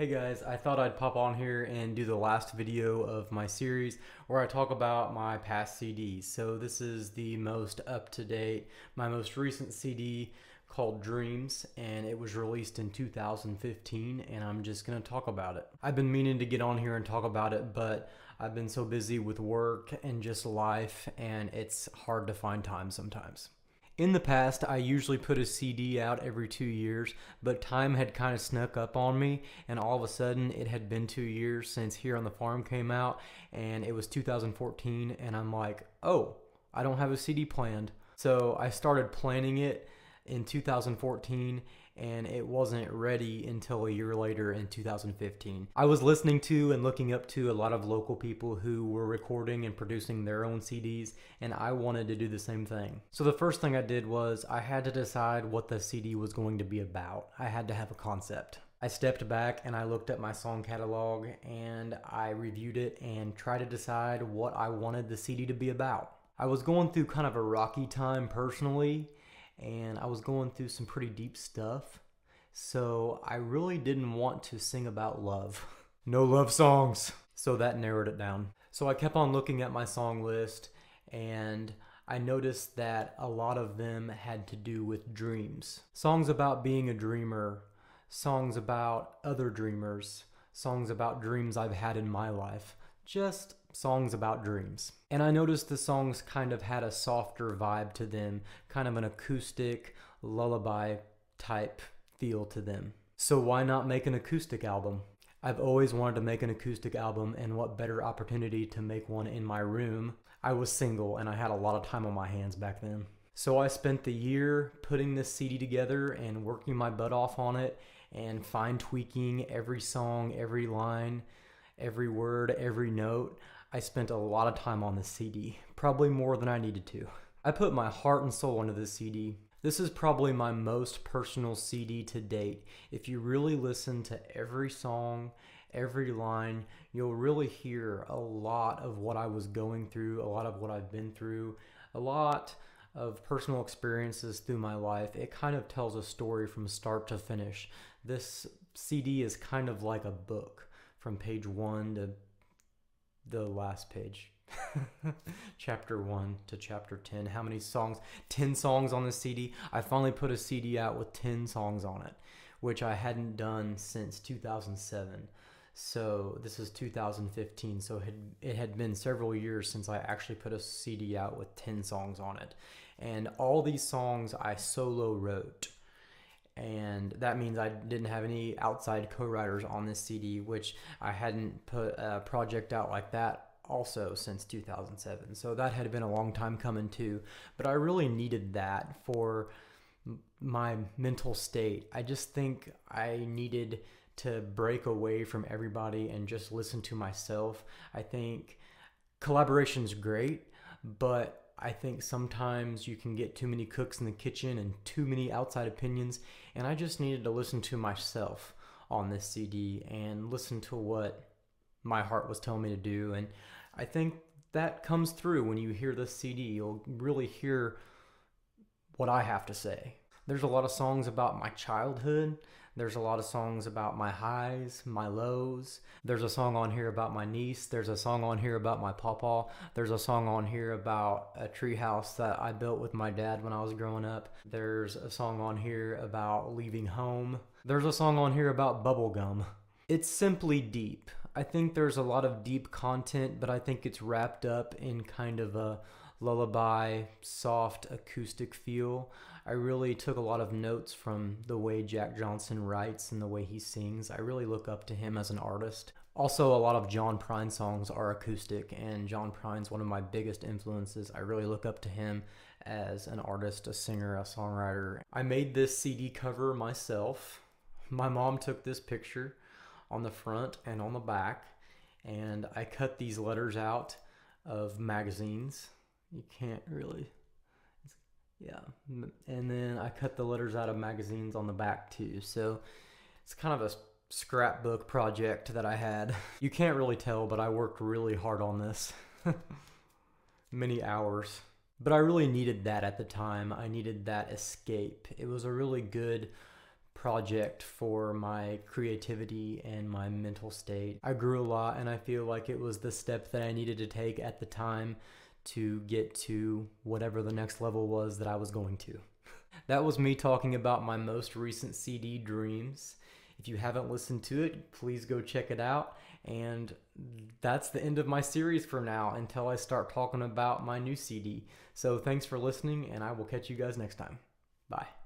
Hey guys, I thought I'd pop on here and do the last video of my series where I talk about my past CDs. So this is the most up-to-date, my most recent CD called Dreams, and it was released in 2015, and I'm just gonna talk about it. I've been meaning to get on here and talk about it, but I've been so busy with work and just life, and it's hard to find time sometimes. In the past, I usually put a CD out every 2 years, but time had kind of snuck up on me, and all of a sudden it had been 2 years since Here on the Farm came out, and it was 2014, and I'm like, oh, I don't have a CD planned. So I started planning it in 2014, and it wasn't ready until a year later in 2015. I was listening to and looking up to a lot of local people who were recording and producing their own CDs, and I wanted to do the same thing. So the first thing I did was I had to decide what the CD was going to be about. I had to have a concept. I stepped back and I looked at my song catalog and I reviewed it and tried to decide what I wanted the CD to be about. I was going through kind of a rocky time personally, and I was going through some pretty deep stuff, so I really didn't want to sing about love. No love songs. So that narrowed it down. So I kept on looking at my song list, and I noticed that a lot of them had to do with dreams. Songs about being a dreamer, songs about other dreamers, songs about dreams I've had in my life. Just songs about dreams. And I noticed the songs kind of had a softer vibe to them, kind of an acoustic lullaby type feel to them. So why not make an acoustic album? I've always wanted to make an acoustic album, and what better opportunity to make one in my room. I was single and I had a lot of time on my hands back then. So I spent the year putting this CD together and working my butt off on it and fine tweaking every song, every line, every word, every note. I spent a lot of time on this CD, probably more than I needed to. I put my heart and soul into this CD. This is probably my most personal CD to date. If you really listen to every song, every line, you'll really hear a lot of what I was going through, a lot of what I've been through, a lot of personal experiences through my life. It kind of tells a story from start to finish. This CD is kind of like a book from page 1 to the last page. Chapter 1 to chapter 10. How many songs? 10 songs on the CD. I finally put a CD out with 10 songs on it, which I hadn't done since 2007. So this is 2015, so it had been several years since I actually put a CD out with 10 songs on it. And all these songs I solo wrote. And that means I didn't have any outside co-writers on this CD, which I hadn't put a project out like that also since 2007. So that had been a long time coming too. But I really needed that for my mental state. I just think I needed to break away from everybody and just listen to myself. I think collaboration's great, but I think sometimes you can get too many cooks in the kitchen and too many outside opinions, and I just needed to listen to myself on this CD and listen to what my heart was telling me to do. And I think that comes through when you hear this CD. You'll really hear what I have to say. There's a lot of songs about my childhood. There's a lot of songs about my highs, my lows. There's a song on here about my niece. There's a song on here about my pawpaw. There's a song on here about a tree house that I built with my dad when I was growing up. There's a song on here about leaving home. There's a song on here about bubblegum. It's simply deep. I think there's a lot of deep content, but I think it's wrapped up in kind of a lullaby, soft acoustic feel. I really took a lot of notes from the way Jack Johnson writes and the way he sings. I really look up to him as an artist. Also, a lot of John Prine songs are acoustic, and John Prine's one of my biggest influences. I really look up to him as an artist, a singer, a songwriter. I made this CD cover myself. My mom took this picture on the front and on the back, and I cut these letters out of magazines. You can't really, yeah. And then I cut the letters out of magazines on the back too. So it's kind of a scrapbook project that I had. You can't really tell, but I worked really hard on this. Many hours. But I really needed that at the time. I needed that escape. It was a really good project for my creativity and my mental state. I grew a lot, and I feel like it was the step that I needed to take at the time to get to whatever the next level was that I was going to. That was me talking about my most recent CD, Dreams. If you haven't listened to it, please go check it out. And that's the end of my series for now until I start talking about my new CD. So thanks for listening, and I will catch you guys next time. Bye.